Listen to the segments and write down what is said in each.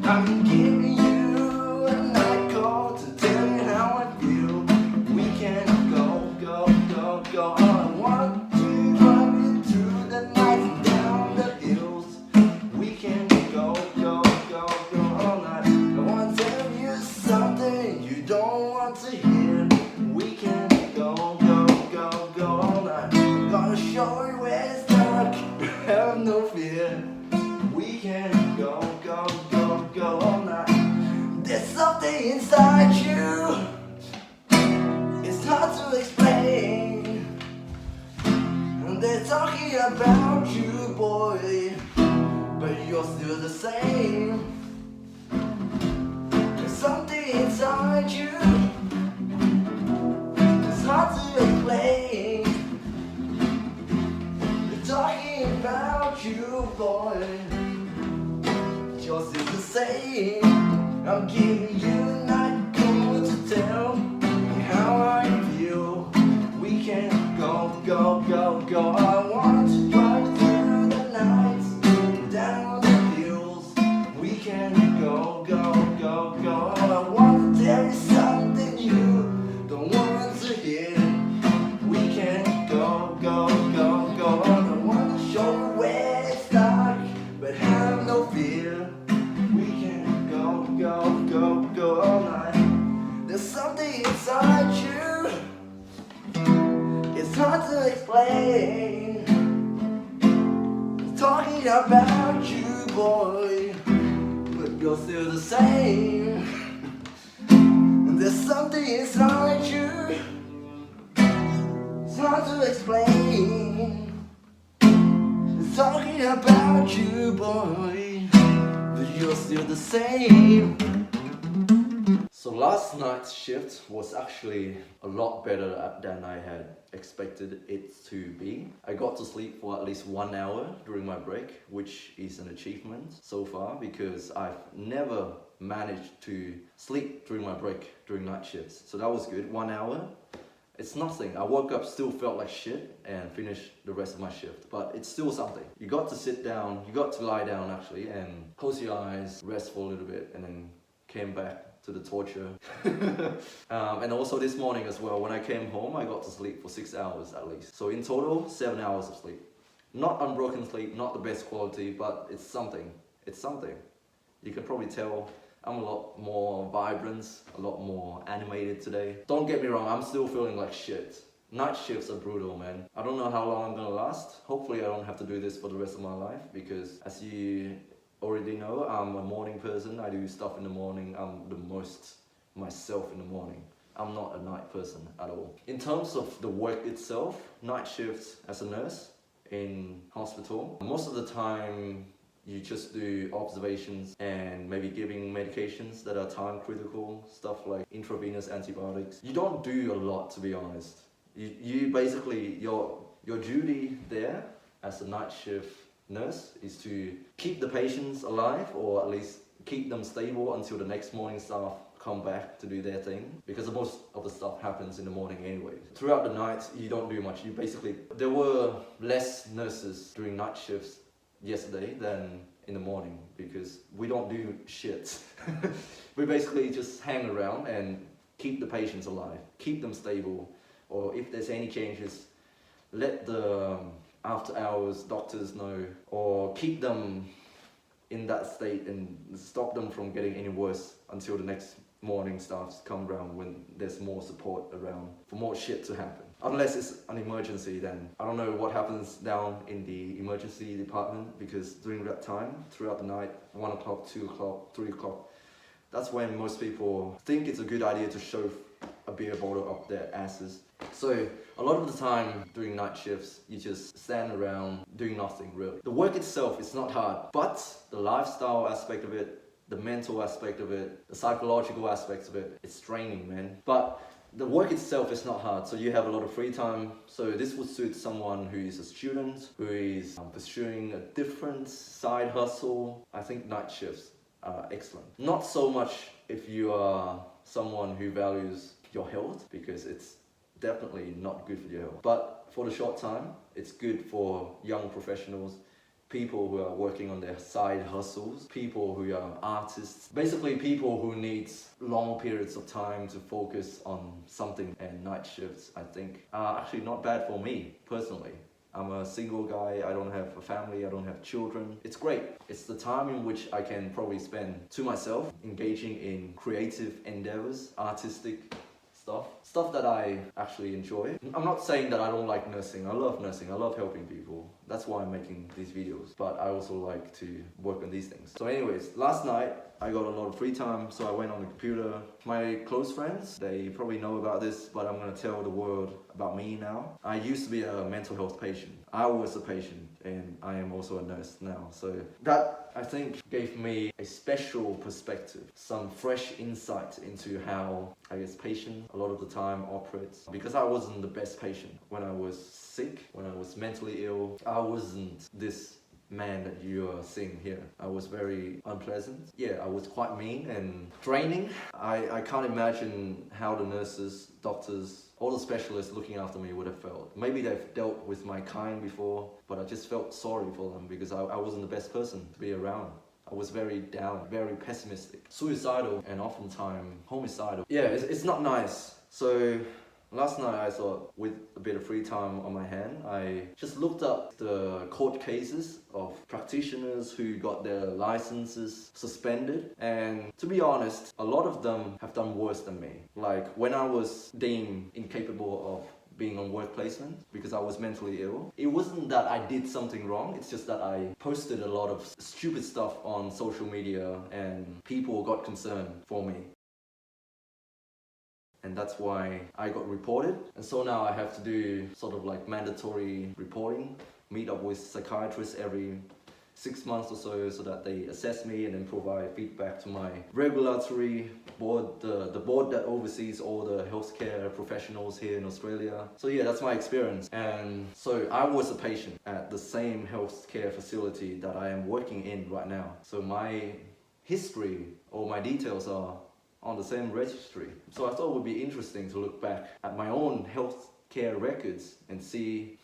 I'm giving you a night call to tell you how I feel. We can go all I want to drive you through the night and down the hills. We can go all night. I want to tell you something you don't want to hear. We can go all night. I'm gonna show you where it's dark. Have no fear. We can go all night. There's something inside you. It's hard to explain. And they're talking about you, boy, but you're still the same. There's something inside you. It's hard to explain. They're talking about you, boy, you're still the same. I'm giving you a night call to tell me how I feel. We can go. I want to drive through the nights, down the hills. We can go. I want to tell you something you don't want to hear. We can go. I want to show you where it's dark, but have no fear. We can go all night. There's something inside you. It's hard to explain. It's talking about you, boy, but you're still the same. There's something inside you. It's hard to explain. It's talking about you, boy, but you're still the same. So last night's shift was actually a lot better than I had expected it to be. I got to sleep for at least 1 hour during my break, which is an achievement so far because I've never managed to sleep during my break during night shifts. So that was good. 1 hour. It's nothing. I woke up, still felt like shit, and finished the rest of my shift. But it's still something. You got to sit down, you got to lie down actually, and close your eyes, rest for a little bit, and then came back to the torture. And also this morning as well, when I came home, I got to sleep for 6 hours at least. So in total, 7 hours of sleep. Not unbroken sleep, not the best quality, but it's something. It's something. You can probably tell I'm a lot more vibrant, a lot more animated today. Don't get me wrong, I'm still feeling like shit. Night shifts are brutal, man. I don't know how long I'm gonna last. Hopefully I don't have to do this for the rest of my life because as you already know, I'm a morning person. I do stuff in the morning. I'm the most myself in the morning. I'm not a night person at all. In terms of the work itself, night shifts as a nurse in hospital, most of the time you just do observations and maybe giving medications that are time critical, stuff like intravenous antibiotics. You don't do a lot, to be honest. You basically, your duty there as a night shift nurse is to keep the patients alive, or at least keep them stable until the next morning staff come back to do their thing, because most of the stuff happens in the morning anyway. Throughout the night, you don't do much. There were less nurses during night shifts yesterday than in the morning because we don't do shit. We basically just hang around and keep the patients alive, keep them stable, or if there's any changes, let the after hours doctors know, or keep them in that state and stop them from getting any worse until the next morning staffs come around when there's more support around for more shit to happen. Unless it's an emergency, then I don't know what happens down in the emergency department, because during that time, throughout the night, 1 o'clock, 2 o'clock, 3 o'clock, that's when most people think it's a good idea to shove a beer bottle up their asses. So a lot of the time during night shifts, you just stand around doing nothing really. The work itself is not hard, but the lifestyle aspect of it, the mental aspect of it, the psychological aspects of it, it's draining, man. But the work itself is not hard, so you have a lot of free time. So this would suit someone who is a student, who is pursuing a different side hustle. I think night shifts are excellent. Not so much if you are someone who values your health, because it's definitely not good for your health. But for the short time, it's good for young professionals people who are working on their side hustles, people who are artists, basically people who need long periods of time to focus on something, and night shifts, I think, are actually not bad for me personally. I'm a single guy, I don't have a family, I don't have children. It's great. It's the time in which I can probably spend to myself, engaging in creative endeavors, artistic stuff that I actually enjoy. I'm not saying that I don't like nursing. I love helping people. That's why I'm making these videos. But I also like to work on these things. So anyways, last night I got a lot of free time, so I went on the computer. My close friends, they probably know about this, but I'm gonna tell the world about me now. I used to be a mental health patient. I was a patient, and I am also a nurse now. So that, I think, gave me a special perspective, some fresh insight into how, I guess, patient a lot of the time operates. Because I wasn't the best patient. When I was sick, when I was mentally ill, I wasn't this man that you are seeing here. I was very unpleasant. Yeah, I was quite mean and draining. I can't imagine how the nurses, doctors, all the specialists looking after me would have felt. Maybe they've dealt with my kind before, but I just felt sorry for them because I wasn't the best person to be around. I was very down, very pessimistic, suicidal, and oftentimes homicidal. Yeah, it's not nice. So last night I thought, with a bit of free time on my hand, I just looked up the court cases of practitioners who got their licenses suspended, and to be honest, a lot of them have done worse than me. Like when I was deemed incapable of being on work placement because I was mentally ill. It wasn't that I did something wrong, it's just that I posted a lot of stupid stuff on social media and people got concerned for me. And that's why I got reported. And so now I have to do sort of like mandatory reporting, meet up with psychiatrists every 6 months or so that they assess me and then provide feedback to my regulatory board, the board that oversees all the healthcare professionals here in Australia. So yeah, that's my experience. And so I was a patient at the same healthcare facility that I am working in right now. So my history or my details are on the same registry. So I thought it would be interesting to look back at my own healthcare records and see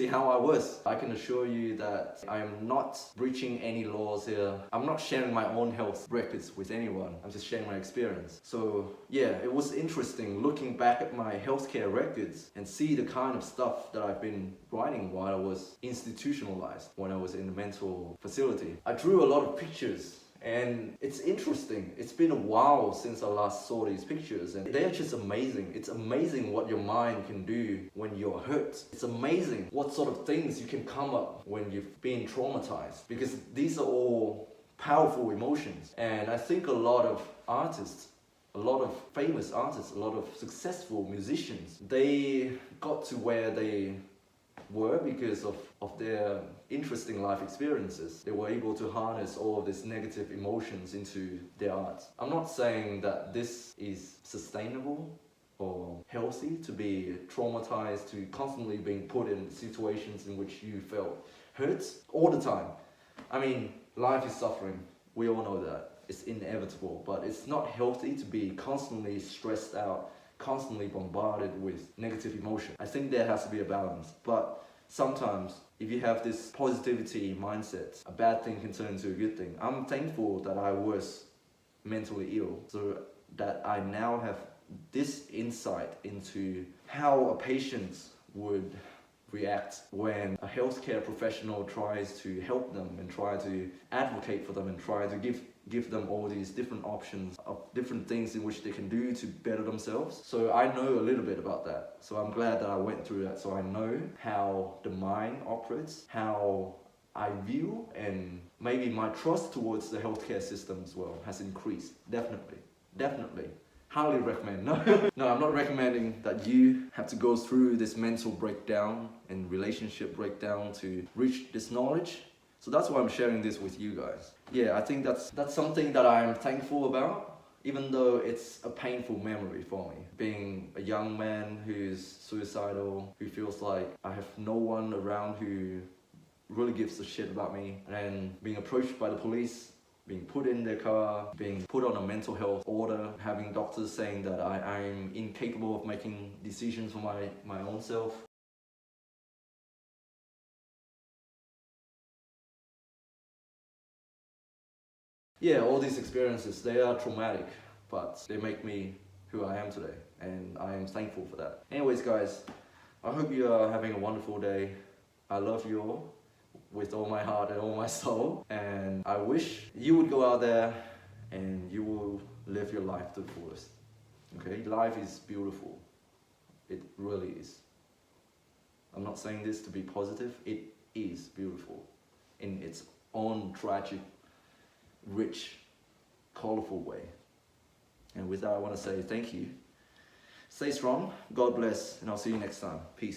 how I was. I can assure you that I am not breaching any laws here. I'm not sharing my own health records with anyone. I'm just sharing my experience. So yeah, it was interesting looking back at my healthcare records and see the kind of stuff that I've been writing while I was institutionalized, when I was in the mental facility. I drew a lot of pictures. And it's interesting. It's been a while since I last saw these pictures, and they're just amazing. It's amazing what your mind can do when you're hurt. It's amazing what sort of things you can come up when you've been traumatized, because these are all powerful emotions. And I think a lot of artists, a lot of famous artists, a lot of successful musicians, they got to where they were because of their interesting life experiences. They were able to harness all of these negative emotions into their art. I'm not saying that this is sustainable or healthy, to be traumatized, to constantly being put in situations in which you felt hurt all the time. I mean, life is suffering. We all know that. It's inevitable, but it's not healthy to be constantly stressed out, constantly bombarded with negative emotion. I think there has to be a balance, but sometimes if you have this positivity mindset, a bad thing can turn into a good thing. I'm thankful that I was mentally ill, so that I now have this insight into how a patient would react when a healthcare professional tries to help them and try to advocate for them and try to give them all these different options of different things in which they can do to better themselves. So I know a little bit about that. So I'm glad that I went through that. So I know how the mind operates, how I view, and maybe my trust towards the healthcare system as well has increased. Definitely. Highly recommend. No, I'm not recommending that you have to go through this mental breakdown and relationship breakdown to reach this knowledge. So that's why I'm sharing this with you guys. Yeah, I think that's something that I'm thankful about, even though it's a painful memory for me. Being a young man who's suicidal, who feels like I have no one around who really gives a shit about me, and being approached by the police, being put in their car, being put on a mental health order, having doctors saying that I'm incapable of making decisions for my own self. Yeah, all these experiences, they are traumatic, but they make me who I am today, and I am thankful for that. Anyways, guys, I hope you are having a wonderful day. I love you all with all my heart and all my soul, and I wish you would go out there and you will live your life to the fullest. Okay, life is beautiful. It really is. I'm not saying this to be positive. It is beautiful in its own tragic, rich, colorful way. And with that, I want to say thank you. Stay strong, God bless, and I'll see you next time. Peace.